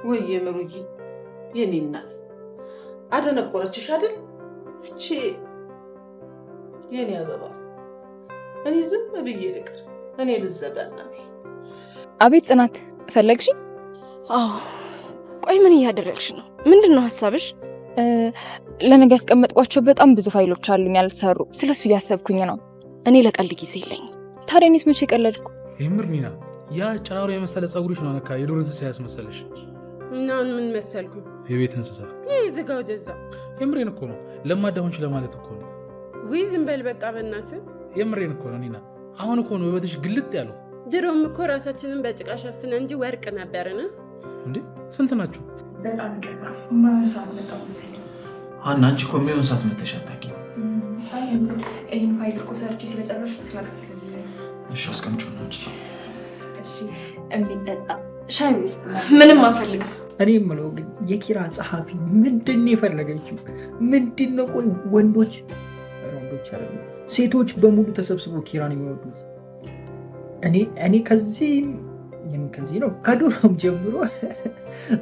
ወይ የምሩዬ የኔ እናት አደነቆረችሽ አይደል? እቺ የኔ አበባ እኔ ዝም ብዬ ልቅር? እኔ ልዘጋ እናቴ። አቤት ጽናት ፈለግሽ? አዎ። ቆይ ምን እያደረግሽ ነው? ምንድን ነው ሀሳብሽ? ለነገ ያስቀመጥኳቸው በጣም ብዙ ፋይሎች አሉኝ ያልተሰሩ። ስለሱ እያሰብኩኝ ነው። እኔ ለቀልድ ጊዜ የለኝም። ታዲያ እኔስ መቼ ቀለድኩ? የምር ኒና፣ ያ ጭራሮ የመሰለ ጸጉርሽ ነው ነካ የዱር እንስሳ ያስመሰለሽ። እና ምን መሰልኩ? የቤት እንስሳ። ይህ ዝጋ ወደዛ። የምሬን እኮ ነው። ለማዳ ሆንሽ ለማለት እኮ ነው። ውይ ዝም በል በቃ በእናትህ። የምሬን እኮ ነው ኒና። አሁን እኮ ነው ውበትሽ ግልጥ ያለው። ድሮም እኮ ራሳችንን በጭቃ ሸፍነ እንጂ ወርቅ ነበርን። እንዴ ስንት ናችሁ? በጣም ቀና ማንሳት በጣም መሰለኝ። አና አንቺ እኮ የሚሆን ሰዓት መተሽ አታውቂም። ይህን ፋይል እኮ ሰርቼ ስለጨረስኩት ላቀፍልኝ። እሺ አስቀምጪው ነው እንጂ። እሺ የሚጠጣ ሻይ ምስ ምንም አንፈልግም። እኔ የምለው ግን የኪራ ጸሐፊ ምንድን ነው የፈለገችው? ምንድን ነው? ቆይ ወንዶች አይደለም ሴቶች በሙሉ ተሰብስበው ኪራን የሚወዱት? እኔ ከዚህ ነው ከድሮም ጀምሮ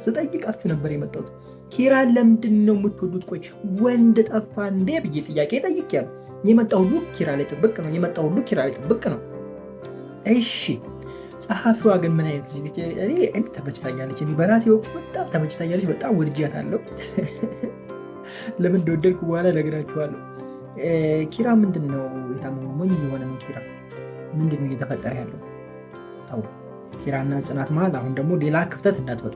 ስጠይቃችሁ ነበር የመጣሁት። ኪራን ለምንድን ነው የምትወዱት? ቆይ ወንድ ጠፋ እንዴ ብዬ ጥያቄ ጠይቄያለሁ። የመጣ ሁሉ ኪራ ላይ ጥብቅ ነው። እሺ ጸሐፊዋ ግን ምን አይነት ልጅ? እኔ ተመችታኛለች። እኔ በራሴ በጣም ተመችታኛለች። በጣም ወድጃታለሁ። ለምን እንደወደድኩ በኋላ እነግራችኋለሁ። ኪራ ምንድን ነው የታመመው? ምን የሆነ ነው ኪራ? ምንድን ነው እየተፈጠረ ያለው? ተው ኪራና ጽናት መሀል አሁን ደግሞ ሌላ ክፍተት እንዳትፈጡ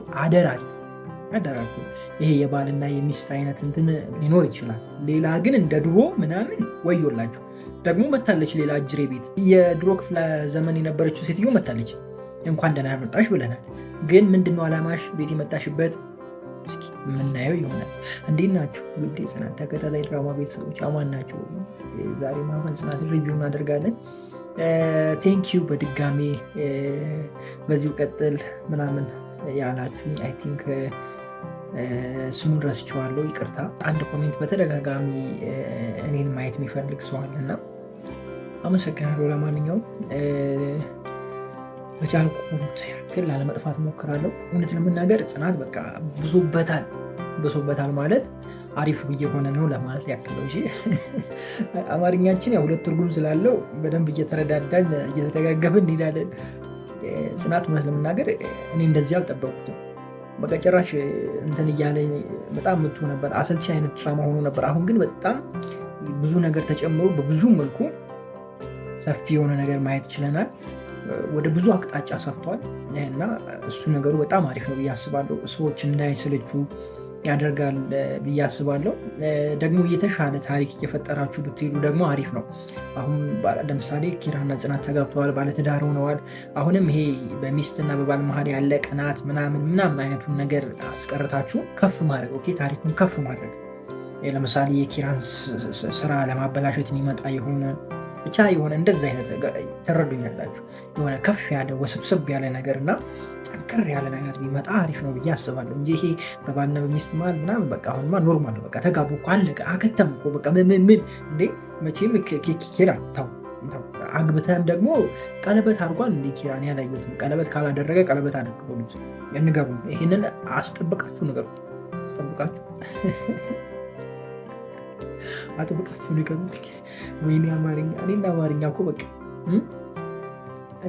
አደራችሁ። ይሄ የባልና የሚስት አይነት እንትን ሊኖር ይችላል። ሌላ ግን እንደ ድሮ ምናምን ወዮላችሁ። ደግሞ መታለች ሌላ እጅሬ ቤት የድሮ ክፍለ ዘመን የነበረችው ሴትዮ መታለች። እንኳን ደህና መጣሽ ብለናል። ግን ምንድነው አላማሽ? ቤት የመጣሽበት እስኪ የምናየው ይሆናል። እንዴት ናችሁ ውድ የጽናት ተከታታይ ድራማ ቤተሰቦች? አማን ናቸው? ዛሬ ማመን ጽናት ሪቪው እናደርጋለን። ቴንኪዩ በድጋሜ በዚሁ ቀጥል ምናምን ያላችሁ አይ ቲንክ ስሙን ረስቼዋለሁ፣ ይቅርታ። አንድ ኮሜንት በተደጋጋሚ እኔን ማየት የሚፈልግ ሰው አለና አመሰግናለሁ። ለማንኛውም በቻልኩት ያክል ላለመጥፋት ሞክራለሁ። እውነት ለመናገር ጽናት በቃ ብሶበታል ማለት አሪፍ እየሆነ ነው ለማለት ያክል ነው። አማርኛችን ያው ሁለት ትርጉም ስላለው በደንብ እየተረዳዳን እየተደጋገፍን እንሄዳለን። ጽናት እውነት ለመናገር እኔ እንደዚህ አልጠበቁትም። በቃ ጭራሽ እንትን እያለ በጣም ምቱ ነበር። አሰልቺ አይነት ድራማ ሆኖ ነበር። አሁን ግን በጣም ብዙ ነገር ተጨምሮ በብዙ መልኩ ሰፊ የሆነ ነገር ማየት ችለናል። ወደ ብዙ አቅጣጫ ሰፍቷል እና እሱ ነገሩ በጣም አሪፍ ነው ብዬ አስባለሁ። ሰዎች እንዳይሰለቹ ያደርጋል ብዬ አስባለሁ። ደግሞ የተሻለ ታሪክ እየፈጠራችሁ ብትሄዱ ደግሞ አሪፍ ነው። አሁን ለምሳሌ ኪራና ጽናት ተጋብተዋል፣ ባለትዳር ሆነዋል። አሁንም ይሄ በሚስትና በባል መሀል ያለ ቅናት ምናምን አይነቱን ነገር አስቀርታችሁ ከፍ ማድረግ፣ ኦኬ ታሪኩን ከፍ ማድረግ። ለምሳሌ የኪራን ስራ ለማበላሸት የሚመጣ የሆነ እንደዚህ አይነት ተረዱኛላችሁ፣ የሆነ ከፍ ያለ ወስብስብ ያለ ነገር እና ጠንከር ያለ ነገር ቢመጣ አሪፍ ነው ብዬ አስባለሁ እንጂ ይሄ በባልና በሚስት መሀል ምናምን በቃ አሁንማ ኖርማል ነው። በቃ ተጋቡ እኮ አለቀ፣ አከተሙ እኮ በቃ ምን እንዴ መቼም ኪራ ተው። አግብተን ደግሞ ቀለበት አድርጓል እንዴ ኪራ? እኔ አላየሁትም። ቀለበት ካላደረገ ቀለበት አድርጎት እንገቡ። ይሄንን አስጠብቃችሁ ንገሩ፣ አጥብቃችሁ ንገሩት። ወይኔ አማርኛ፣ እኔና አማርኛ እኮ በቃ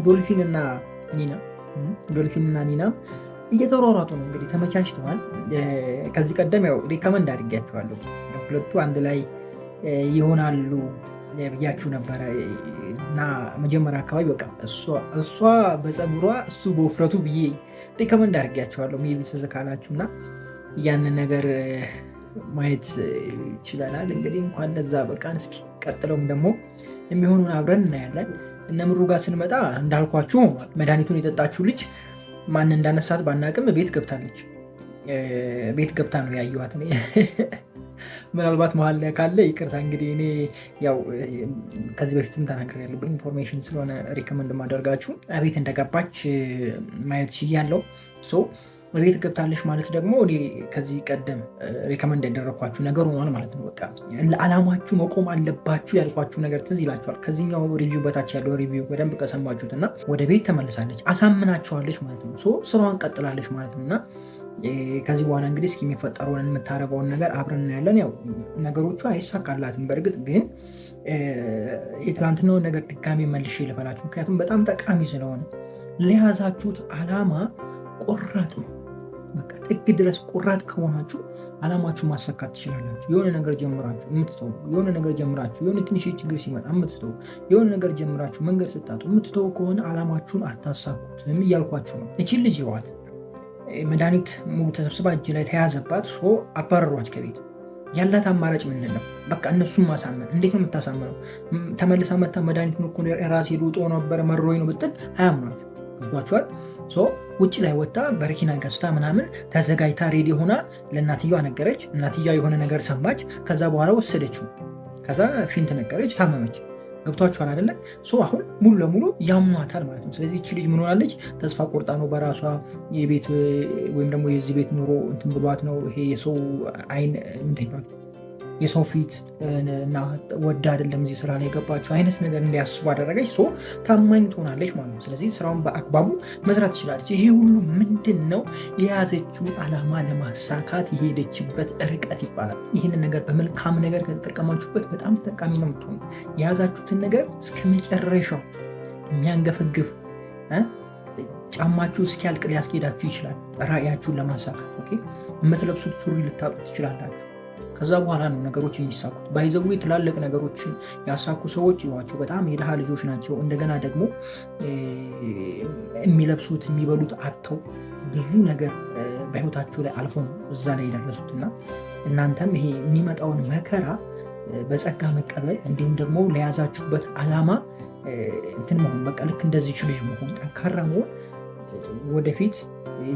ዶልፊንና ኒና እየተሯሯጡ ነው እንግዲህ ተመቻችተዋል። ከዚህ ቀደም ያው ሪከመንድ አድርጊያቸዋለሁ ሁለቱ አንድ ላይ ይሆናሉ ብያችሁ ነበረ እና መጀመሪያ አካባቢ በቃ እሷ በፀጉሯ እሱ በውፍረቱ ብዬ ሪከመንድ አድርጊያቸዋለሁ። ሜይ ቢ ትዝ ካላችሁ እና ያንን ነገር ማየት ይችለናል። እንግዲህ እንኳን ለዛ በቃን። እስኪ ቀጥለውም ደግሞ የሚሆኑን አብረን እናያለን። እነ ምሩ ጋር ስንመጣ እንዳልኳችሁ መድኃኒቱን የጠጣችው ልጅ ማን እንዳነሳት ባናቅም ቤት ገብታ ነው ያየኋት። ምናልባት መሀል ላይ ካለ ይቅርታ። እንግዲህ እኔ ያው ከዚህ በፊትም ተናግሬያለሁ፣ በኢንፎርሜሽን ስለሆነ ሪከመንድ ማደርጋችሁ። ቤት እንደገባች ማየት ችያለሁ። ቤት ገብታለች ማለት ደግሞ እኔ ከዚህ ቀደም ሪከመንድ ያደረግኳችሁ ነገር ሆኗል ማለት ነው። በቃ ለዓላማችሁ መቆም አለባችሁ ያልኳችሁ ነገር ትዝ ይላችኋል። ከዚህኛው ሪቪው በታች ያለው ሪቪው በደንብ ከሰማችሁት እና ወደ ቤት ተመልሳለች፣ አሳምናችኋለች ማለት ነው። ስራዋን ቀጥላለች ማለት ነው እና ከዚህ በኋላ እንግዲህ እስኪ የሚፈጠረውን የምታደርገውን ነገር አብረን እናያለን። ያው ነገሮቹ አይሳካላትም። በእርግጥ ግን የትላንትናውን ነገር ድጋሜ መልሼ ልበላችሁ፣ ምክንያቱም በጣም ጠቃሚ ስለሆነ ለያዛችሁት ዓላማ ቆራጥ ነው። በቃ ጥግ ድረስ ቆራጥ ከሆናችሁ ዓላማችሁ ማሳካት ትችላላችሁ። የሆነ ነገር ጀምራችሁ የምትተው፣ የሆነ ነገር ጀምራችሁ የሆነ ትንሽ ችግር ሲመጣ የምትተው፣ የሆነ ነገር ጀምራችሁ መንገድ ስታጡ የምትተው ከሆነ ዓላማችሁን አታሳኩትም እያልኳችሁ ነው። እቺን ልጅ ይዋት መድኃኒት ሙሉ ተሰብስባ እጅ ላይ ተያዘባት። አባረሯት ከቤት። ያላት አማራጭ ምንድን ነው? በቃ እነሱን ማሳመን። እንዴት ነው የምታሳምነው? ተመልሳ መታ መድኃኒት እኮ ራሴ ልውጦ ነበረ መሮኝ ነው ብትል አያምኗት። ገባችኋል? ውጭ ላይ ወጣ በረኪና ገዝታ ምናምን ተዘጋጅታ ሬዲ ሆና ለእናትየዋ ነገረች። እናትየዋ የሆነ ነገር ሰማች። ከዛ በኋላ ወሰደችው። ከዛ ፊንት ነገረች፣ ታመመች። ገብቷችኋል አይደለ? አሁን ሙሉ ለሙሉ ያምኗታል ማለት ነው። ስለዚህ እቺ ልጅ ምን ሆናለች? ተስፋ ቆርጣ ነው በራሷ የቤት ወይም ደግሞ የዚህ ቤት ኑሮ እንትን ብሏት ነው። ይሄ የሰው አይን ምንድን የሰው ፊት እና ወዳ አይደለም እዚህ ስራ ላይ የገባችው አይነት ነገር እንዲያስቡ አደረገች። ታማኝ ትሆናለች ማለት ነው። ስለዚህ ስራውን በአግባቡ መስራት ትችላለች። ይሄ ሁሉ ምንድን ነው? የያዘችውን ዓላማ ለማሳካት የሄደችበት ርቀት ይባላል። ይህንን ነገር በመልካም ነገር ከተጠቀማችሁበት በጣም ተጠቃሚ ነው የምትሆኑት። የያዛችሁትን ነገር እስከ መጨረሻው የሚያንገፈግፍ ጫማችሁ እስኪያልቅ ሊያስኬዳችሁ ይችላል። ራእያችሁን ለማሳካት የምትለብሱት ሱሪ ልታጡ ትችላላችሁ። ከዛ በኋላ ነው ነገሮች የሚሳኩት። ባይዘው ትላልቅ ነገሮችን ያሳኩ ሰዎች ይዋቸው በጣም የድሃ ልጆች ናቸው። እንደገና ደግሞ የሚለብሱት የሚበሉት አጥተው ብዙ ነገር በህይወታቸው ላይ አልፎ ነው እዛ ላይ የደረሱትና እናንተም ይሄ የሚመጣውን መከራ በጸጋ መቀበል እንዲሁም ደግሞ ለያዛችሁበት ዓላማ እንትን መሆን በቃ ልክ እንደዚህ ልጅ መሆን ጠንካራ መሆን ወደፊት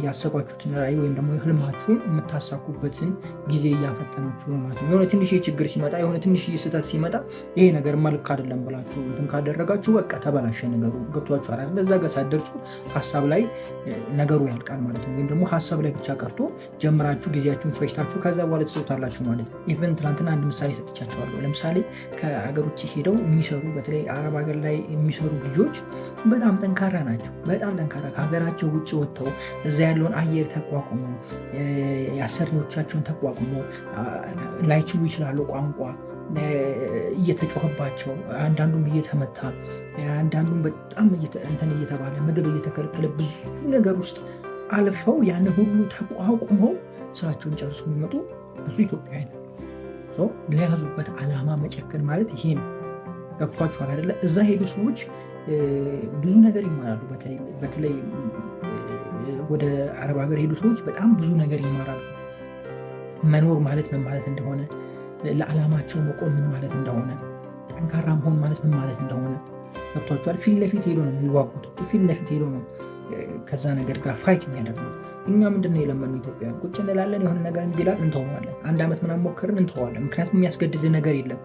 ያሰባችሁትን ራዕይ ወይም ደግሞ ህልማችሁን የምታሳኩበትን ጊዜ እያፈጠናችሁ ነው ማለት ነው። የሆነ ትንሽ ችግር ሲመጣ፣ የሆነ ትንሽ ስህተት ሲመጣ ይሄ ነገር መልክ አይደለም ብላችሁ እንትን ካደረጋችሁ በቃ ተበላሸ ነገሩ። ገብቷችሁ አይደል? እዛ ጋር ሳትደርሱ ሀሳብ ላይ ነገሩ ያልቃል ማለት ነው። ወይም ደግሞ ሀሳብ ላይ ብቻ ቀርቶ ጀምራችሁ ጊዜያችሁን ፈጅታችሁ ከዛ በኋላ ትሰውታላችሁ ማለት ነው። ኢቨን ትናንትና አንድ ምሳሌ ሰጥቻችኋለሁ። ለምሳሌ ከአገር ውጭ ሄደው የሚሰሩ በተለይ አረብ ሀገር ላይ የሚሰሩ ልጆች በጣም ጠንካራ ናቸው። በጣም ጠንካራ ከሀገራቸው ውጭ ወጥተው እዛ ያለውን አየር ተቋቁመው የአሰሪዎቻቸውን ተቋቁመው ላይችሉ ይችላሉ። ቋንቋ እየተጮኸባቸው፣ አንዳንዱም እየተመታ፣ አንዳንዱም በጣም እንትን እየተባለ ምግብ እየተከለከለ ብዙ ነገር ውስጥ አልፈው ያን ሁሉ ተቋቁመው ስራቸውን ጨርሶ የሚመጡ ብዙ ኢትዮጵያውያን ናቸው። ለያዙበት ዓላማ መጨከን ማለት ይሄ ነው። ገብቷችኋል አይደለ? እዛ ሄዱ ሰዎች ብዙ ነገር ይማራሉ። በተለይ ወደ አረብ ሀገር ሄዱ ሰዎች በጣም ብዙ ነገር ይማራሉ። መኖር ማለት ምን ማለት እንደሆነ፣ ለዓላማቸው መቆም ምን ማለት እንደሆነ፣ ጠንካራ መሆን ማለት ምን ማለት እንደሆነ ገብቷቸዋል። ፊት ለፊት ሄዶ ነው የሚዋጉት። ፊት ለፊት ሄዶ ነው ከዛ ነገር ጋር ፋይት የሚያደርጉት። እኛ ምንድነው የለመኑ ኢትዮጵያ ቁጭ እንላለን፣ የሆነ ነገር እንዲላል እንተዋለን። አንድ ዓመት ምናምን ሞከርን እንተዋለን። ምክንያቱም የሚያስገድድ ነገር የለም።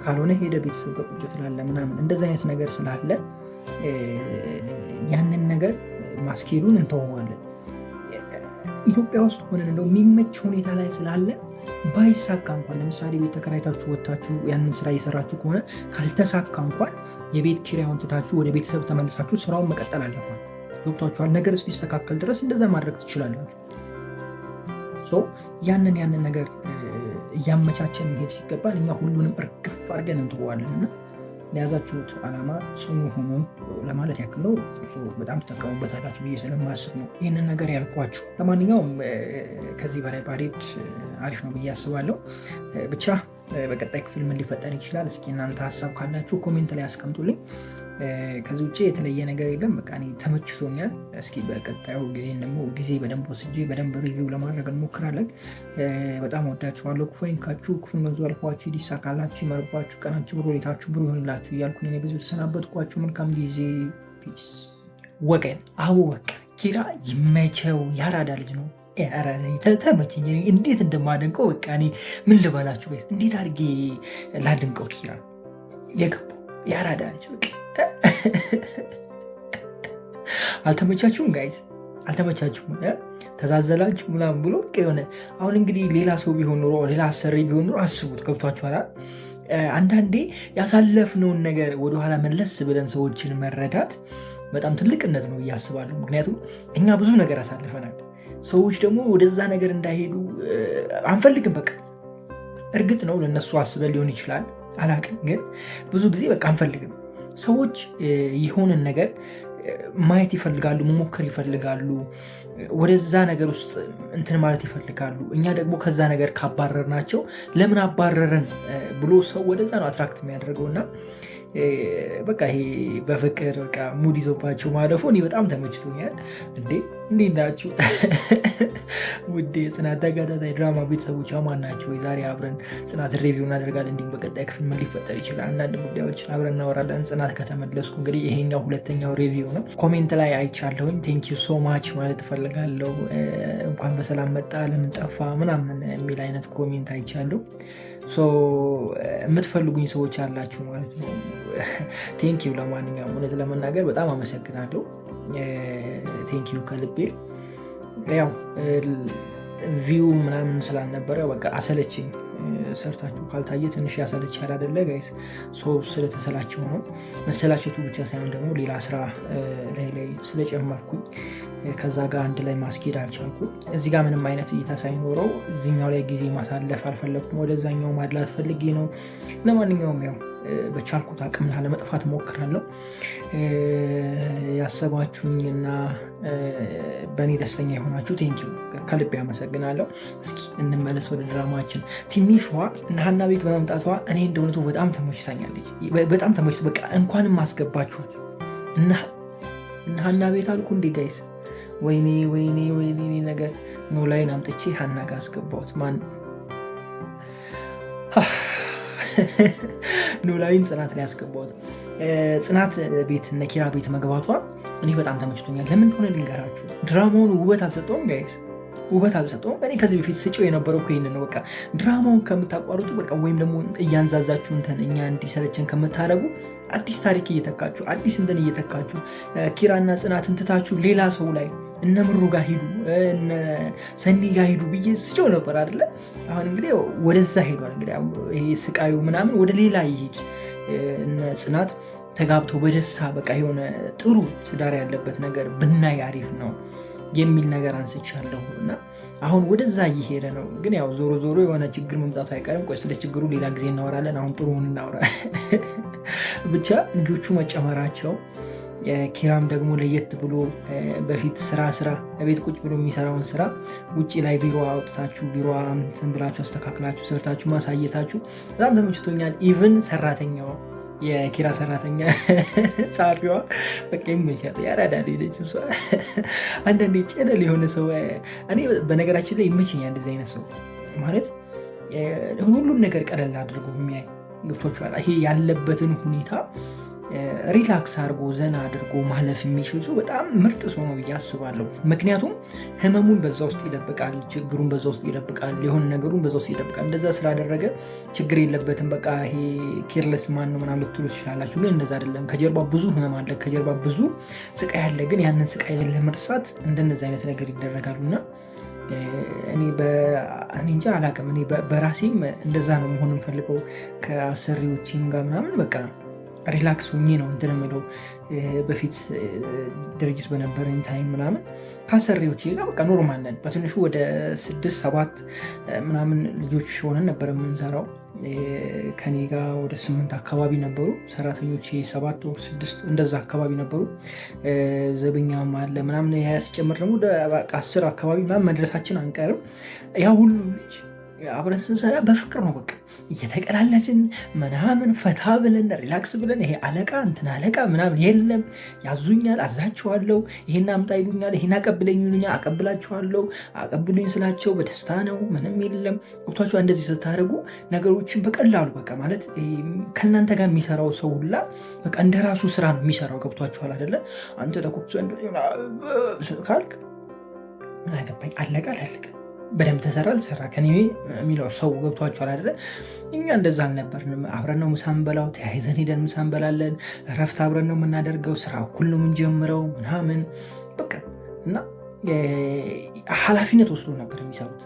ካልሆነ ሄደ ቤተሰብ ጋር ቁጭ ስላለ ምናምን እንደዚ አይነት ነገር ስላለ ያንን ነገር ማስኬዱን እንተዋለን። ኢትዮጵያ ውስጥ ሆነን እንደው የሚመች ሁኔታ ላይ ስላለ ባይሳካ እንኳን ለምሳሌ ቤት ተከራይታችሁ ወጥታችሁ ያንን ስራ እየሰራችሁ ከሆነ ካልተሳካ እንኳን የቤት ኪራዩን ትታችሁ ወደ ቤተሰብ ተመልሳችሁ ስራውን መቀጠል አለባችሁ። ገብቷችኋል? ነገር እስኪስተካከል ድረስ እንደዛ ማድረግ ትችላላችሁ። ያንን ነገር እያመቻቸን መሄድ ሲገባን እኛ ሁሉንም እርግፍ አድርገን እንተዋለን እና ለያዛችሁት ዓላማ ጽኑ ሆኖ ለማለት ያክል ነው። በጣም ተጠቀሙበታላችሁ ብዬ ስለማስብ ነው ይህንን ነገር ያልኳችሁ። ለማንኛውም ከዚህ በላይ ባሬድ አሪፍ ነው ብዬ አስባለሁ። ብቻ በቀጣይ ክፍል ምን ሊፈጠር ይችላል? እስኪ እናንተ ሀሳብ ካላችሁ ኮሜንት ላይ አስቀምጡልኝ። ከዚህ ውጭ የተለየ ነገር የለም። በቃ እኔ ተመችቶኛል። እስኪ በቀጣዩ ጊዜ ደግሞ ጊዜ በደንብ ወስጄ በደንብ ሪቪው ለማድረግ እንሞክራለን። በጣም ወዳችኋለሁ። ክፉ አይንካችሁ፣ ክፉን መንዙ አልፏችሁ፣ ይሳካላችሁ፣ ይመርባችሁ፣ ቀናችሁ ብሩ፣ ቤታችሁ ብሩ ይሆንላችሁ እያልኩኝ እኔ ብዙ ተሰናበትኳችሁ። መልካም ጊዜ። ፒስ። ወገን በቃ ኪራ ይመቸው። ያራዳ ልጅ ነው። ተመችኝ። እንዴት እንደማደንቀው በቃ እኔ ምን ልበላችሁ፣ እንዴት አድርጌ ላድንቀው ኪራ። የገባው ያራዳ ልጅ በቃ አልተመቻችሁም ጋይዝ? አልተመቻችሁም? ተዛዘላችሁ ምናምን ብሎ የሆነ አሁን እንግዲህ ሌላ ሰው ቢሆን ኖሮ ሌላ አሰሪ ቢሆን ኖሮ አስቡት። ገብቷችኋል? አንዳንዴ ያሳለፍነውን ነገር ወደኋላ መለስ ብለን ሰዎችን መረዳት በጣም ትልቅነት ነው ብዬ አስባለሁ። ምክንያቱም እኛ ብዙ ነገር አሳልፈናል። ሰዎች ደግሞ ወደዛ ነገር እንዳይሄዱ አንፈልግም። በቃ እርግጥ ነው ለነሱ አስበን ሊሆን ይችላል አላቅም፣ ግን ብዙ ጊዜ በቃ አንፈልግም። ሰዎች የሆነን ነገር ማየት ይፈልጋሉ፣ መሞከር ይፈልጋሉ፣ ወደዛ ነገር ውስጥ እንትን ማለት ይፈልጋሉ። እኛ ደግሞ ከዛ ነገር ካባረርናቸው ለምን አባረረን ብሎ ሰው ወደዛ ነው አትራክት የሚያደርገው እና በቃ ይሄ በፍቅር በቃ ሙድ ይዞባቸው ማለፉ እኔ በጣም ተመችቶኛል። እንዴት ናችሁ ውድ የጽናት ተከታታይ ድራማ ቤተሰቦች አማን ናቸው? ዛሬ አብረን ጽናት ሪቪው እናደርጋለን። እንዲሁም በቀጣይ ክፍል ምን ሊፈጠር ይችላል አንዳንድ ጉዳዮችን አብረን እናወራለን። ጽናት ከተመለስኩ እንግዲህ ይሄኛው ሁለተኛው ሪቪው ነው። ኮሜንት ላይ አይቻለሁኝ ቴንክ ዩ ሶ ማች ማለት እፈልጋለሁ። እንኳን በሰላም መጣ ለምን ጠፋ ምናምን የሚል አይነት ኮሜንት አይቻለሁ። የምትፈልጉኝ ሰዎች አላችሁ ማለት ነው። ቴንኪው። ለማንኛውም እውነት ለመናገር በጣም አመሰግናለሁ። ቴንኪው ከልቤ። ያው ቪው ምናምን ስላልነበረ በቃ አሰለችኝ። ሰርታችሁ ካልታየ ትንሽ ያሰለቻል አይደለ ጋይስ? ስለተሰላቸው ነው። መሰላቸቱ ብቻ ሳይሆን ደግሞ ሌላ ስራ ላይ ስለጨመርኩኝ ከዛ ጋር አንድ ላይ ማስኬድ አልቻልኩም። እዚህ ጋር ምንም አይነት እይታ ሳይኖረው እዚኛው ላይ ጊዜ ማሳለፍ አልፈለግኩም። ወደዛኛው ማድላት ፈልጌ ነው። ለማንኛውም ያው በቻልኩት አቅም ለመጥፋት ሞክራለሁ። ያሰባችሁኝና በእኔ ደስተኛ የሆናችሁ ቴንኪው ከልቤ አመሰግናለሁ። እስኪ እንመለስ ወደ ድራማችን። ትንሿ እነ ሀና ቤት በመምጣቷ እኔ እንደሆነቱ በጣም ተመችታኛለች። በጣም ተመችቶ በቃ እንኳንም አስገባችኋት እነ ሀና ቤት አልኩ እንዴ ጋይስ። ወይኔ ነገር ኖላዊን አምጥቼ ሀና ጋር አስገባሁት። ማን ኖላዊን ጽናት ላይ አስገባሁት። ጽናት ቤት እነ ኪራ ቤት መግባቷ እኔ በጣም ተመችቶኛል። ለምን እንደሆነ ልንገራችሁ። ድራማውን ውበት አልሰጠውም ጋይስ፣ ውበት አልሰጠውም። እኔ ከዚህ በፊት ስጭው የነበረው ይህን ነው። በቃ ድራማውን ከምታቋርጡ በቃ ወይም ደግሞ እያንዛዛችሁ እንትን እኛ እንዲሰለችን ከምታደርጉ አዲስ ታሪክ እየተካችሁ አዲስ እንትን እየተካችሁ ኪራና ጽናትን ትታችሁ ሌላ ሰው ላይ እነ ምሩ ጋር ሂዱ፣ እነ ሰኒ ጋር ሂዱ ብዬ ስጨው ነበር አይደለ? አሁን እንግዲህ ወደዛ ሄዷል። እንግዲህ ይሄ ስቃዩ ምናምን ወደ ሌላ ይሄድ። እነ ጽናት ተጋብተው በደስታ በቃ የሆነ ጥሩ ትዳር ያለበት ነገር ብናይ አሪፍ ነው የሚል ነገር አንስቻለሁ እና አሁን ወደዛ እየሄደ ነው። ግን ያው ዞሮ የሆነ ችግር መምጣቱ አይቀርም። ቆይ ስለ ችግሩ ሌላ ጊዜ እናወራለን። አሁን ጥሩውን እናወራ። ብቻ ልጆቹ መጨመራቸው፣ ኪራም ደግሞ ለየት ብሎ በፊት ስራ ቤት ቁጭ ብሎ የሚሰራውን ስራ ውጭ ላይ ቢሮ አውጥታችሁ ቢሮ እንትን ብላችሁ አስተካክላችሁ ሰርታችሁ ማሳየታችሁ በጣም ተመችቶኛል። ኢቭን ሰራተኛዋ የኪራ ሰራተኛ ጸሐፊዋ በቃ ይመቻት። ያራዳል ልጅ እሷ። አንዳንዴ ጨለል የሆነ ሰው እኔ በነገራችን ላይ ይመችኛል። እንደዚህ አይነት ሰው ማለት ሁሉን ነገር ቀለል አድርጎ የሚያይ ገብቶችኋል። ይሄ ያለበትን ሁኔታ ሪላክስ አድርጎ ዘና አድርጎ ማለፍ የሚችል ሰው በጣም ምርጥ ሰው ነው ብዬ አስባለሁ። ምክንያቱም ህመሙን በዛ ውስጥ ይደብቃል፣ ችግሩን በዛ ውስጥ ይደብቃል፣ የሆነ ነገሩን በዛ ውስጥ ይደብቃል። እንደዛ ስላደረገ ችግር የለበትም። በቃ ይሄ ኬርለስ ማን ነው ምናምን ልትሉ ትችላላችሁ፣ ግን እንደዛ አይደለም። ከጀርባ ብዙ ህመም አለ፣ ከጀርባ ብዙ ስቃይ አለ። ግን ያንን ስቃይ ለመርሳት እንደነዚ አይነት ነገር ይደረጋሉና እኔ እንጃ አላውቅም። እኔ በራሴም እንደዛ ነው መሆን የምፈልገው ከአሰሪዎችም ጋር ምናምን በቃ ሪላክስ ሆኜ ነው እንትን የምለው። በፊት ድርጅት በነበረኝ ታይም ምናምን ከአሰሪዎች ጋር በቃ ኖርማል ነን። በትንሹ ወደ 6-7 ምናምን ልጆች ሆነን ነበር የምንሰራው። ከኔ ጋር ወደ 8 አካባቢ ነበሩ ሰራተኞች፣ 7-6 እንደዛ አካባቢ ነበሩ። ዘበኛም አለ ምናምን ሲጨምር ደግሞ ወደ 10 አካባቢ ምናምን መድረሳችን አንቀርም። ያ ሁሉ ልጅ አብረን ስንሰራ በፍቅር ነው በቃ እየተቀላለድን ምናምን ፈታ ብለን ሪላክስ ብለን። ይሄ አለቃ እንትን አለቃ ምናምን የለም። ያዙኛል፣ አዛቸዋለሁ። ይሄን አምጣ ይሉኛል፣ ይሄን አቀብለኝ ይሉኛል፣ አቀብላቸዋለሁ። አቀብሉኝ ስላቸው በደስታ ነው፣ ምንም የለም። ገብቷቸው እንደዚህ ስታደርጉ ነገሮችን በቀላሉ በቃ ማለት ከእናንተ ጋር የሚሰራው ሰው ሁላ በቃ እንደ ራሱ ስራ ነው የሚሰራው። ገብቷቸዋል አይደለ? አንተ ተኮብሶ ካልክ ምን አገባኝ፣ አለቃ አላለቀ በደንብ ተሰራ አልሰራ ከኔ የሚለው ሰው ገብቷቸዋል አይደለ? እኛ እንደዛ አልነበርንም። አብረን ነው ምሳ እንበላው፣ ተያይዘን ሄደን ምሳ እንበላለን። እረፍት አብረን ነው የምናደርገው። ስራ እኩል ነው የምንጀምረው ምናምን በቃ እና ኃላፊነት ወስዶ ነበር የሚሰሩት።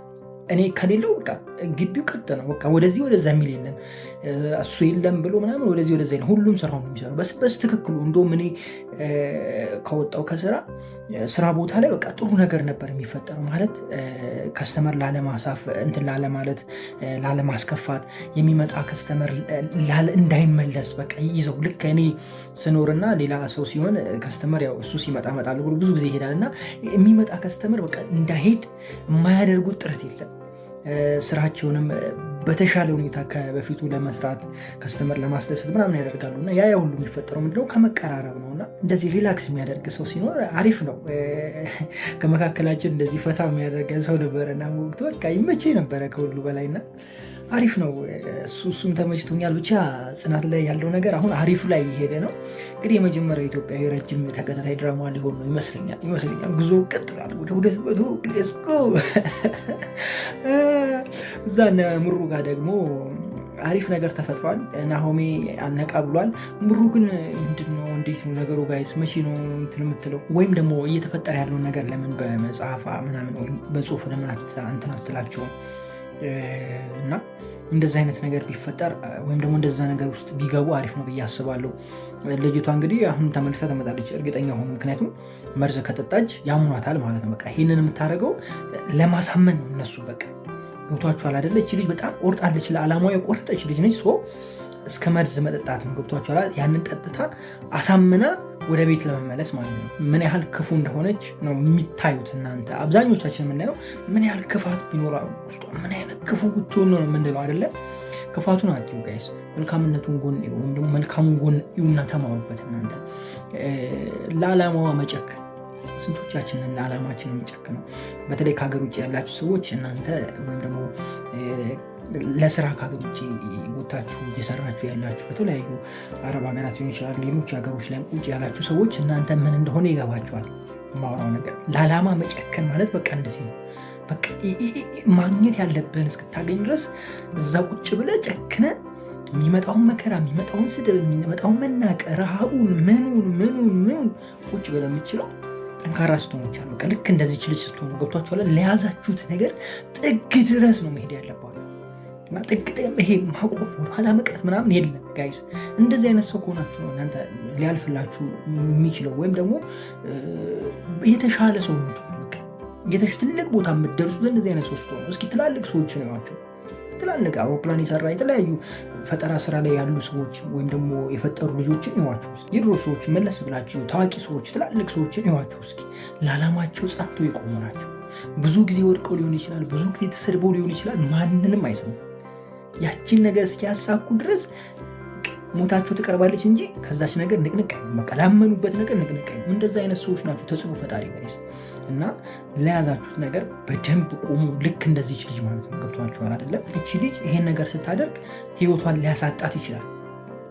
እኔ ከሌለው በቃ ግቢው ቀጥ ነው። በቃ ወደዚህ ወደዛ የሚል የለም። እሱ የለም ብሎ ምናምን ወደዚህ ወደዛ የለም። ሁሉም ስራውን ነው የሚሰራው በትክክሉ። እንደውም እኔ ከወጣው ስራ ቦታ ላይ በቃ ጥሩ ነገር ነበር የሚፈጠረው። ማለት ከስተመር ላለማሳፍ እንትን ላለማለት ላለማስከፋት፣ የሚመጣ ከስተመር እንዳይመለስ በቃ ይዘው ልክ እኔ ስኖርና ሌላ ሰው ሲሆን ከስተመር ያው እሱ ሲመጣ እመጣለሁ ብሎ ብዙ ጊዜ ይሄዳል እና የሚመጣ ከስተመር በቃ እንዳይሄድ የማያደርጉት ጥረት የለም። ስራቸውንም በተሻለ ሁኔታ ከበፊቱ ለመስራት ከስተመር ለማስደሰት ምናምን ያደርጋሉ እና ያ ሁሉ የሚፈጠረው ምንድነው ከመቀራረብ ነው። እና እንደዚህ ሪላክስ የሚያደርግ ሰው ሲኖር አሪፍ ነው። ከመካከላችን እንደዚህ ፈታ የሚያደርገን ሰው ነበረና ወቅቱ በቃ ይመቼ ነበረ ከሁሉ በላይና አሪፍ ነው። እሱም ተመችቶኛል። ብቻ ጽናት ላይ ያለው ነገር አሁን አሪፍ ላይ እየሄደ ነው። እንግዲህ የመጀመሪያው ኢትዮጵያዊ ረጅም ተከታታይ ድራማ ሊሆን ነው ይመስለኛል። ጉዞ ቀጥሏል ወደ 200 ሌትስ ጎ። እዛ እነ ምሩ ጋር ደግሞ አሪፍ ነገር ተፈጥሯል። ናሆሜ አልነቃ ብሏል። ምሩ ግን ምንድነው እንዴት ነው ነገሩ ጋይስ? መቼ ነው እንትን የምትለው? ወይም ደግሞ እየተፈጠረ ያለውን ነገር ለምን በመጽሐፍ ምናምን ወይም በጽሁፍ ለምን እንትን አትላቸውም? እና እንደዚህ አይነት ነገር ቢፈጠር ወይም ደግሞ እንደዛ ነገር ውስጥ ቢገቡ አሪፍ ነው ብዬ አስባለሁ። ልጅቷ እንግዲህ አሁን ተመልሳ ትመጣለች እርግጠኛ ሆኑ። ምክንያቱም መርዝ ከጠጣች ያምኗታል ማለት ነው። በቃ ይህንን የምታደርገው ለማሳመን ነው እነሱ። በቃ ገብቷችኋል አይደለ? እች ልጅ በጣም ቆርጣለች፣ ለዓላማዋ የቆረጠች ልጅ ነች። እስከ መርዝ መጠጣት ነው። ገብቷችኋል? ያንን ጠጥታ አሳምና ወደ ቤት ለመመለስ ማለት ነው። ምን ያህል ክፉ እንደሆነች ነው የሚታዩት እናንተ። አብዛኞቻችን የምናየው ምን ያህል ክፋት ቢኖራ ውስጧ ምን አይነት ክፉ ብትሆን ነው የምንለው አይደለ? ክፋቱን አትዩ ጋይስ፣ መልካምነቱን ጎን ወይም ደግሞ መልካሙን ጎን ይሁና ተማሩበት እናንተ። ለዓላማዋ መጨከን ስንቶቻችንን ለዓላማችን የሚጨክ ነው። በተለይ ከሀገር ውጭ ያላችሁ ሰዎች እናንተ ወይም ደግሞ ለስራ ከሀገር ውጭ ወታችሁ እየሰራችሁ ያላችሁ በተለያዩ አረብ ሀገራት ሊሆን ይችላል፣ ሌሎች ሀገሮች ላይ ውጭ ያላችሁ ሰዎች እናንተ ምን እንደሆነ ይገባችኋል። የማወራው ነገር ለዓላማ መጨከን ማለት በቃ እንደዚህ ነው። በቃ ማግኘት ያለብን እስክታገኝ ድረስ እዛ ቁጭ ብለህ ጨክነ የሚመጣውን መከራ፣ የሚመጣውን ስድብ፣ የሚመጣውን መናቅ፣ ረሃቡን ምኑን ቁጭ ብለህ የምችለው ጠንካራ ስትሆኑ ይቻላል። በቃ ልክ እንደዚህ ልጅ ስትሆኑ ገብቷችኋል። ለያዛችሁት ነገር ጥግ ድረስ ነው መሄድ ያለባችሁ እና ጥግ ይሄ ማቆም ወደኋላ መቅረት ምናምን የለም ጋይስ። እንደዚህ አይነት ሰው ከሆናችሁ ነው እናንተ ሊያልፍላችሁ የሚችለው ወይም ደግሞ የተሻለ ሰው የምትሆኑ ትልቅ ቦታ የምትደርሱት እንደዚህ አይነት ሰው ስትሆኑ። እስኪ ትላልቅ ሰዎች ነው ያቸው ትላልቅ አውሮፕላን የሰራ የተለያዩ ፈጠራ ስራ ላይ ያሉ ሰዎች ወይም ደግሞ የፈጠሩ ልጆችን ይዋቸው እስኪ። የድሮ ሰዎች መለስ ብላችሁ ታዋቂ ሰዎች ትላልቅ ሰዎችን ይዋቸው እስኪ። ለዓላማቸው ጸንተው የቆሙ ናቸው። ብዙ ጊዜ ወድቀው ሊሆን ይችላል፣ ብዙ ጊዜ ተሰድበው ሊሆን ይችላል። ማንንም አይሰሙ። ያቺን ነገር እስኪያሳኩ ድረስ ሞታቸው ትቀርባለች እንጂ ከዛች ነገር ንቅንቅ በቃ ላመኑበት ነገር ንቅንቅ። እንደዛ አይነት ሰዎች ናቸው ተጽዕኖ ፈጣሪ ጋይስ። እና ለያዛችሁት ነገር በደንብ ቆሙ። ልክ እንደዚች ልጅ ማለት ነው። ገብቷችኋል አይደለም? እቺ ልጅ ይሄን ነገር ስታደርግ ህይወቷን ሊያሳጣት ይችላል።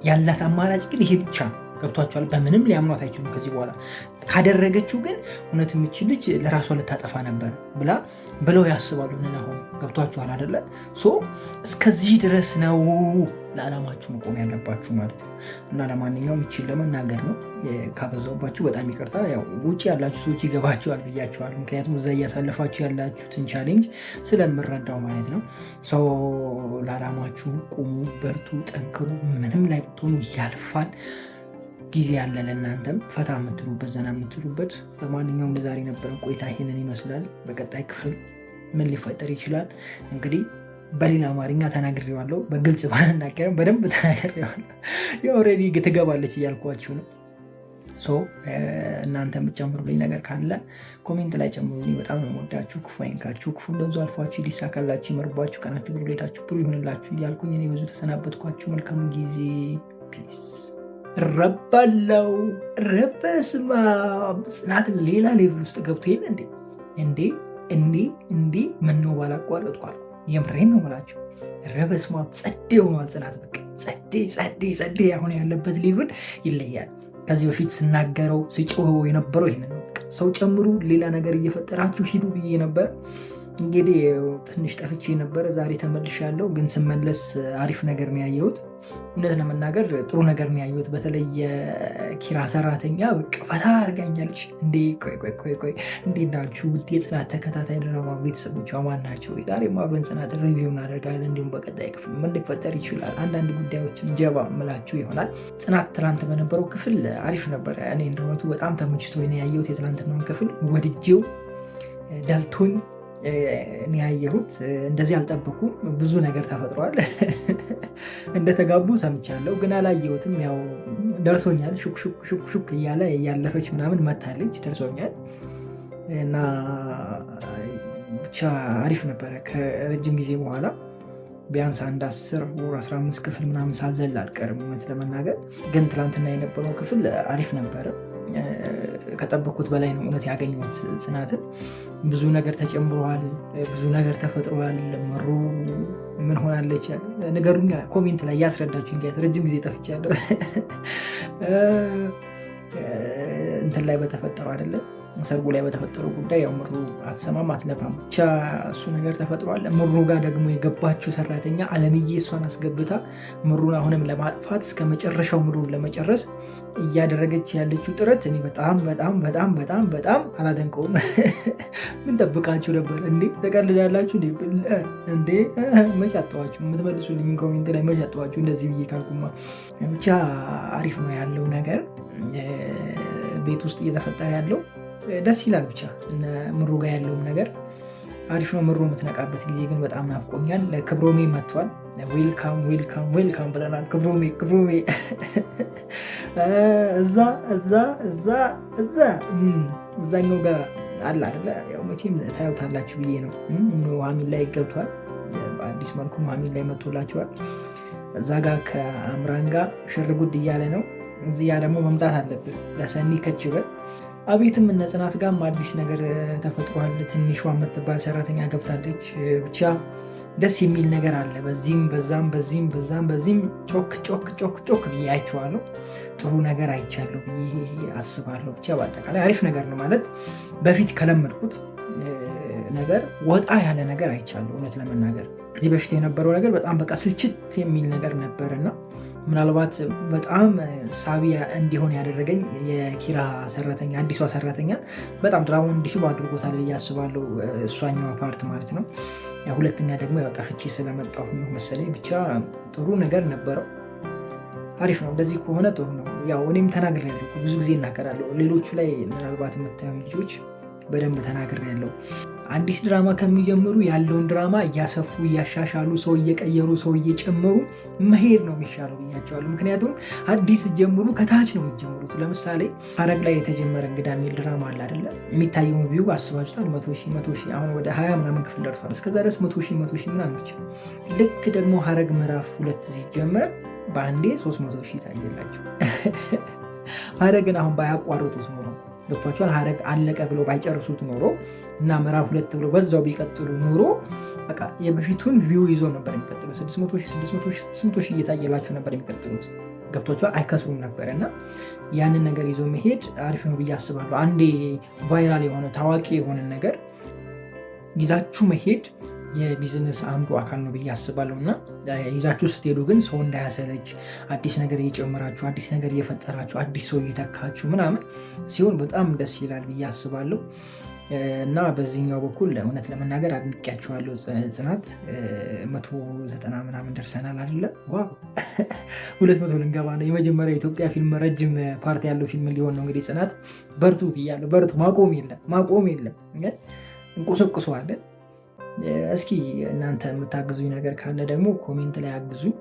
ያላት አማራጭ ግን ይሄ ብቻ። ገብቷችኋል? በምንም ሊያምኗት አይችሉም ከዚህ በኋላ። ካደረገችው ግን እውነት እቺ ልጅ ለራሷ ልታጠፋ ነበር ብለው ያስባሉ። አሁን ገብቷችኋል አይደለ? እስከዚህ ድረስ ነው ለዓላማችሁ መቆም ያለባችሁ ማለት ነው። እና ለማንኛውም ይችል ለመናገር ነው። ካበዛውባችሁ በጣም ይቅርታ። ያው ውጭ ያላችሁ ሰዎች ይገባችኋል ብያችኋለሁ። ምክንያቱም እዛ እያሳለፋችሁ ያላችሁትን ቻሌንጅ ስለምረዳው ማለት ነው። ለዓላማችሁ ቁሙ፣ በርቱ፣ ጠንክሩ። ምንም ላይ ብትሆኑ ያልፋል። ጊዜ ያለ ለእናንተም ፈታ የምትሉበት ዘና የምትሉበት። ለማንኛውም ለዛሬ ነበረን ቆይታ ይሄንን ይመስላል። በቀጣይ ክፍል ምን ሊፈጠር ይችላል እንግዲህ በሌላ አማርኛ ተናግሬዋለሁ። በግልጽ ባልናገርም በደንብ ተናግሬዋለሁ። ኦልሬዲ ትገባለች እያልኳችሁ ነው። እናንተ የምትጨምሩልኝ ነገር ካለ ኮሜንት ላይ ጨምሩልኝ። በጣም ነው የምወዳችሁ። ክፉ አይንካችሁ፣ ክፉ በዙ አልፏችሁ፣ ሊሳካላችሁ፣ ይመርባችሁ፣ ቀናችሁ ብሩ፣ ሌታችሁ ብሩ ይሆንላችሁ እያልኩኝ እኔ ብዙ ተሰናበትኳችሁ። መልካም ጊዜ። ፒስ። ረባለው ረበስማ ጽናት ሌላ ሌቭል ውስጥ ገብቶ የለ እንዴ ምነው ባላቋረጥኳል። የምሬን ነው የምላቸው። ረበስማ ጸዴ ሆኗል ጽናት። በቃ ጸዴ አሁን ያለበት ሌቭል ይለያል። ከዚህ በፊት ስናገረው ሲጮኸው የነበረው ይህንን ነው። ሰው ጨምሩ፣ ሌላ ነገር እየፈጠራችሁ ሂዱ ብዬ ነበር። እንግዲህ ትንሽ ጠፍቼ ነበረ። ዛሬ ተመልሻለሁ። ግን ስመለስ አሪፍ ነገር ነው ያየሁት። እውነት ለመናገር ጥሩ ነገር ነው ያየሁት። በተለይ የኪራ ሰራተኛ በቃ ፈታ አድርጋኛለች። ቆይ እንዴት ናችሁ ውድ የጽናት ተከታታይ ድራማ ቤተሰቦቿ ማን ናቸው? ዛሬም አብረን ጽናትን ሪቪው እናደርጋለን። እንዲሁም በቀጣይ ክፍል ምን ሊፈጠር ይችላል አንዳንድ ጉዳዮችን ጀባ ምላችሁ ይሆናል። ጽናት ትላንት በነበረው ክፍል አሪፍ ነበረ። እኔ እንደሆነቱ በጣም ተመችቶ ነው ያየሁት። የትላንትናውን ክፍል ወድጄው ደልቶኝ እኔ ያየሁት። እንደዚህ አልጠበኩም። ብዙ ነገር ተፈጥሯል። እንደተጋቡ ሰምቻለሁ ግን አላየሁትም። ያው ደርሶኛል። ሹክ እያለ እያለፈች ምናምን መታለች ደርሶኛል። እና ብቻ አሪፍ ነበረ። ከረጅም ጊዜ በኋላ ቢያንስ አንድ 10 ወር 15 ክፍል ምናምን ሳልዘል አልቀርም እውነት ለመናገር። ግን ትላንትና የነበረው ክፍል አሪፍ ነበረ። ከጠበኩት በላይ ነው እውነት ያገኘሁት ጽናትን። ብዙ ነገር ተጨምሯል፣ ብዙ ነገር ተፈጥሯል። ምሩ ምን ሆናለች ነገሩኛ ኮሜንት ላይ ያስረዳችሁ። ረጅም ጊዜ ጠፍቻለሁ። እንትን ላይ በተፈጠረው አይደለም ሰርጉ ላይ በተፈጠረው ጉዳይ ያው ምሩ አትሰማም አትለፋም፣ ብቻ እሱ ነገር ተፈጥሯል። ምሩ ጋር ደግሞ የገባችው ሰራተኛ አለምዬ እሷን አስገብታ ምሩን አሁንም ለማጥፋት እስከ መጨረሻው ምሩን ለመጨረስ እያደረገች ያለችው ጥረት እኔ በጣም በጣም በጣም በጣም በጣም አላደንቀውም። ምን ጠብቃችሁ ነበር እንዴ? ተቀልዳላችሁ እንዴ? መች አጠዋችሁ? የምትመልሱልኝ ኮሜንት ላይ መች አጠዋችሁ? እንደዚህ ብዬ ካልኩማ ብቻ አሪፍ ነው ያለው ነገር ቤት ውስጥ እየተፈጠረ ያለው ደስ ይላል። ብቻ እነ ምሩ ጋር ያለውም ነገር አሪፍ ነው። ምሩ የምትነቃበት ጊዜ ግን በጣም ናፍቆኛል። ክብሮሜ መጥቷል። ዌልካም ዌልካም ዌልካም ብለናል። ክብሮሜ እዛኛው ጋር አለ አይደለ? ያው መቼም ታዩታላችሁ ብዬ ነው። ኑሐሚን ላይ ገብቷል። በአዲስ መልኩ ኑሐሚን ላይ መጥቶላቸዋል። እዛ ጋር ከአምራን ጋር ሽርጉድ እያለ ነው። እዚያ ደግሞ መምጣት አለብን። ለሰኒ ከችበል አቤትም እነ ጽናት ጋርም አዲስ ነገር ተፈጥሯል። ትንሿ የምትባል ሰራተኛ ገብታለች። ብቻ ደስ የሚል ነገር አለ። በዚህም በዛም በዚህም ጮክ ብዬ አይቼዋለሁ። ጥሩ ነገር አይቻለሁ ብዬ አስባለሁ። ብቻ በአጠቃላይ አሪፍ ነገር ነው ማለት በፊት ከለመድኩት ነገር ወጣ ያለ ነገር አይቻለሁ። እውነት ለመናገር እዚህ በፊት የነበረው ነገር በጣም በቃ ስልችት የሚል ነገር ነበርና ምናልባት በጣም ሳቢያ እንዲሆን ያደረገኝ የኪራ ሰራተኛ አዲሷ ሰራተኛ በጣም ድራማውን እንዲስብ አድርጎታል ብዬ አስባለሁ። እሷኛዋ ፓርት ማለት ነው። ሁለተኛ ደግሞ ያው ጠፍቼ ስለመጣሁ ነው መሰለኝ። ብቻ ጥሩ ነገር ነበረው። አሪፍ ነው። እንደዚህ ከሆነ ጥሩ ነው። ያው እኔም ተናግሬያለሁ፣ ብዙ ጊዜ እናገራለሁ። ሌሎቹ ላይ ምናልባት የምታዩ ልጆች በደንብ ተናግሬያለሁ። አዲስ ድራማ ከሚጀምሩ ያለውን ድራማ እያሰፉ እያሻሻሉ ሰው እየቀየሩ ሰው እየጨመሩ መሄድ ነው የሚሻለው ብያቸዋለሁ። ምክንያቱም አዲስ ጀምሩ ከታች ነው የሚጀምሩት። ለምሳሌ ሐረግ ላይ የተጀመረ እንግዳ የሚል ድራማ አለ አይደለ? የሚታየውን ቪው አስባችሁታል? 100 ሺህ አሁን ወደ 20 ምናምን ክፍል ደርሷል። እስከዛ ድረስ 100 ሺህ ምናምን ብቻ። ልክ ደግሞ ሐረግ ምዕራፍ 2 ሲጀመር በአንዴ 300 ሺህ ታየላቸው። ሐረግን አሁን ባያቋርጡት ኖሮ ገብቷቸዋል። ሐረግ አለቀ ብሎ ባይጨርሱት ኖሮ እና ምዕራፍ 2 ብሎ በዛው ቢቀጥሉ ኖሮ በቃ የበፊቱን ቪው ይዞ ነበር የሚቀጥሉት። 600 ሺህ እየታየላቸው ነበር የሚቀጥሉት። ገብቷቸዋል። አይከስሩም ነበር እና ያንን ነገር ይዞ መሄድ አሪፍ ነው ብዬ አስባለሁ። አንዴ ቫይራል የሆነ ታዋቂ የሆነ ነገር ይዛችሁ መሄድ የቢዝነስ አንዱ አካል ነው ብዬ አስባለሁ። እና ይዛችሁ ስትሄዱ ግን ሰው እንዳያሰለች አዲስ ነገር እየጨመራችሁ አዲስ ነገር እየፈጠራችሁ አዲስ ሰው እየተካችሁ ምናምን ሲሆን በጣም ደስ ይላል ብዬ አስባለሁ። እና በዚህኛው በኩል እውነት ለመናገር አድንቄያችኋለሁ። ጽናት 190 ምናምን ደርሰናል አይደለ? ዋው 200 ልንገባ ነው። የመጀመሪያ የኢትዮጵያ ፊልም ረጅም ፓርቲ ያለው ፊልም ሊሆን ነው እንግዲህ። ጽናት በርቱ ብያለሁ። በርቱ። ማቆም የለም። እንቁስቁሰዋለን። እስኪ እናንተ የምታግዙኝ ነገር ካለ ደግሞ ኮሜንት ላይ አግዙኝ።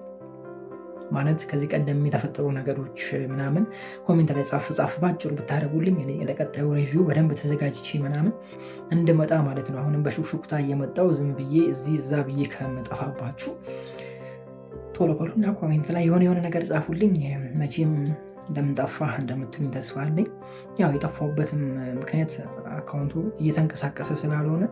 ማለት ከዚህ ቀደም የተፈጠሩ ነገሮች ምናምን ኮሜንት ላይ ጻፍ ባጭሩ ብታደርጉልኝ እኔ ለቀጣዩ ሪቪው በደንብ ተዘጋጅቼ ምናምን እንድመጣ ማለት ነው። አሁንም በሹክሹክታ እየመጣው ዝም ብዬ እዚህ እዛ ብዬ ከመጠፋባችሁ ቶሎ በሉና ኮሜንት ላይ የሆነ ነገር ጻፉልኝ። መቼም እንደምንጠፋ እንደምትሉኝ ተስፋ አለኝ። ያው የጠፋሁበትም ምክንያት አካውንቱ እየተንቀሳቀሰ ስላልሆነ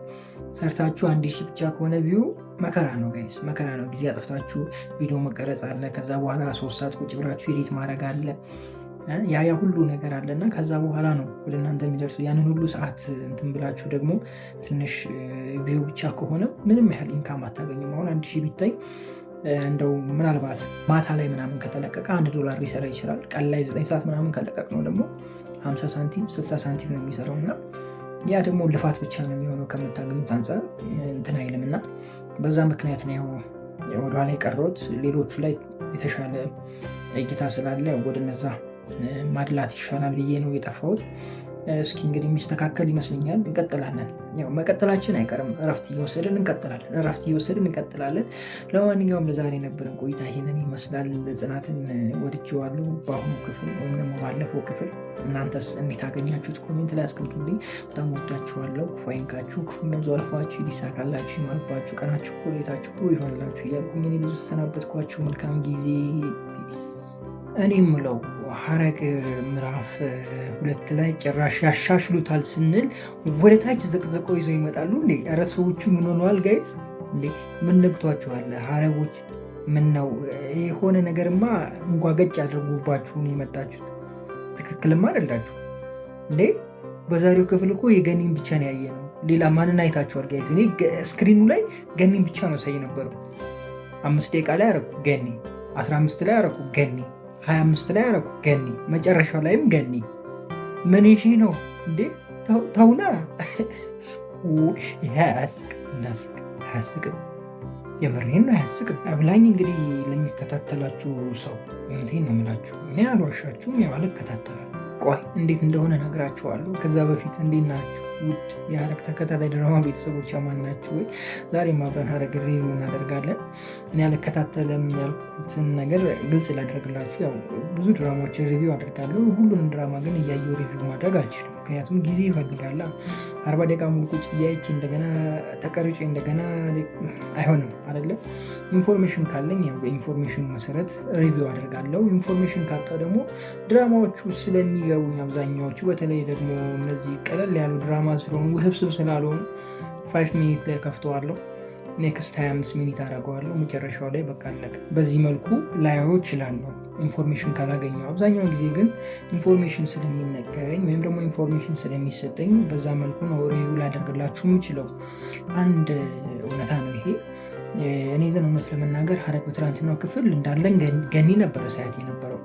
ሰርታችሁ 1000 ብቻ ከሆነ ቪው መከራ ነው ጋይስ፣ መከራ ነው። ጊዜ አጥፍታችሁ ቪዲዮ መቀረጽ አለ። ከዛ በኋላ 3 ሰዓት ቁጭ ብላችሁ ኤዲት ማድረግ አለ። ያ ሁሉ ነገር አለና ከዛ በኋላ ነው ወደ እናንተ የሚደርሱ። ያንን ሁሉ ሰዓት እንትን ብላችሁ ደግሞ ትንሽ ቪው ብቻ ከሆነ ምንም ያህል ኢንካም አታገኙም። አሁን 1000 ቢታይ እንደው ምናልባት ማታ ላይ ምናምን ከተለቀቀ $1 ሊሰራ ይችላል። ቀን ላይ 9 ሰዓት ምናምን ከለቀቅ ነው ደግሞ 50 ሳንቲም 60 ሳንቲም ነው የሚሰራው እና ያ ደግሞ ልፋት ብቻ ነው የሚሆነው ከምታገኙት አንጻር እንትን አይልም እና በዛ ምክንያት ነው ወደኋላ የቀረሁት። ሌሎቹ ላይ የተሻለ እይታ ስላለ ወደ እነዛ ማድላት ይሻላል ብዬ ነው የጠፋሁት። እስኪ እንግዲህ የሚስተካከል ይመስለኛል። እንቀጥላለን። ያው መቀጠላችን አይቀርም። እረፍት እየወሰድን እንቀጥላለን። ለማንኛውም ለዛሬ የነበረን ቆይታ ይሄንን ይመስላል። ጽናትን ወድጄዋለሁ በአሁኑ ክፍል ወይም ደግሞ ባለፈው ክፍል። እናንተስ እንዴት አገኛችሁት? ኮሜንት ላይ አስቀምጡልኝ። በጣም ወዳችኋለሁ። ፋይንካችሁ ክፉ ነብዙ አልፋችሁ ሊሳካላችሁ ይማልባችሁ፣ ቀናችሁ ቆይታችሁ ጥሩ ይሆንላችሁ እያልኩኝ እኔ ብዙ ተሰናበትኳችሁ። መልካም ጊዜ። ፒስ። እኔ የምለው ሐረግ ምዕራፍ 2 ላይ ጭራሽ ያሻሽሉታል ስንል ወደ ታች ዘቅዝቆ ይዘው ይመጣሉ እንዴ! ኧረ ሰዎቹ ምን ሆነዋል ጋይስ? እንዴ ምን ነግቷችኋል? ሐረጎች ምን ነው የሆነ ነገርማ እንጓገጭ አድርጎባችሁ ነው የመጣችሁት። ትክክልም አይደላችሁ እንዴ! በዛሬው ክፍል እኮ የገኒን ብቻ ነው ያየ ነው። ሌላ ማንን አይታችኋል ጋይስ? እኔ ስክሪኑ ላይ ገኒን ብቻ ነው ሳይ ነበረው። 5 ደቂቃ ላይ አረኩ ገኒ፣ 15 ላይ አረኩ ገኒ፣ 25 ላይ አረኩ ገኒ፣ መጨረሻው ላይም ገኒ። ምን ይሄ ነው እንዴ? ተውና ይሄ አያስቅም። የምሬን ነው አያስቅም። አብላኝ እንግዲህ ለሚከታተላችሁ ሰው እውነቴን ነው የምላችሁ። እኔ አልዋሻችሁም፣ ያው አልከታተላለሁ። ቆይ እንዴት እንደሆነ ነግራችኋለሁ። ከዛ በፊት እንዴት ናችሁ ውድ የሐረግ ተከታታይ ድራማ ቤተሰቦች አማን ናችሁ ወይ? ዛሬም አብረን ሐረግ ሪቪው እናደርጋለን። እኔ አልከታተለም ያልኩትን ነገር ግልጽ ላደርግላችሁ። ያው ብዙ ድራማዎችን ሪቪው አደርጋለሁ። ሁሉንም ድራማ ግን እያየሁ ሪቪው ማድረግ አልችልም፣ ምክንያቱም ጊዜ ይፈልጋል። 40 ደቂቃ ሙሉ ቁጭ እያየች እንደገና ተቀርጬ እንደገና አይሆንም አይደለም። ኢንፎርሜሽን ካለኝ ያው በኢንፎርሜሽን መሰረት ሪቪው አደርጋለሁ። ኢንፎርሜሽን ካጣው ደግሞ ድራማዎቹ ስለሚገቡኝ አብዛኛዎቹ በተለይ ደግሞ እነዚህ ቀለል ያሉ ድራማ ስለሆኑ ውስብስብ ስላልሆኑ 5 ሚኒት ላይ ከፍተዋለሁ። ኔክስት 25 ሚኒት አደርገዋለሁ። መጨረሻው ላይ በቃ አለቀ። በዚህ መልኩ ላየው እችላለሁ ኢንፎርሜሽን ካላገኘው። አብዛኛው ጊዜ ግን ኢንፎርሜሽን ስለሚነገረኝ ወይም ደግሞ ኢንፎርሜሽን ስለሚሰጠኝ በዛ መልኩ ነው ሪቪው ላደርግላችሁ የምችለው። አንድ እውነታ ነው ይሄ። እኔ ግን እውነት ለመናገር ሐረግ በትናንትናው ክፍል እንዳለን ገኒ ነበረ ሳያት የነበረው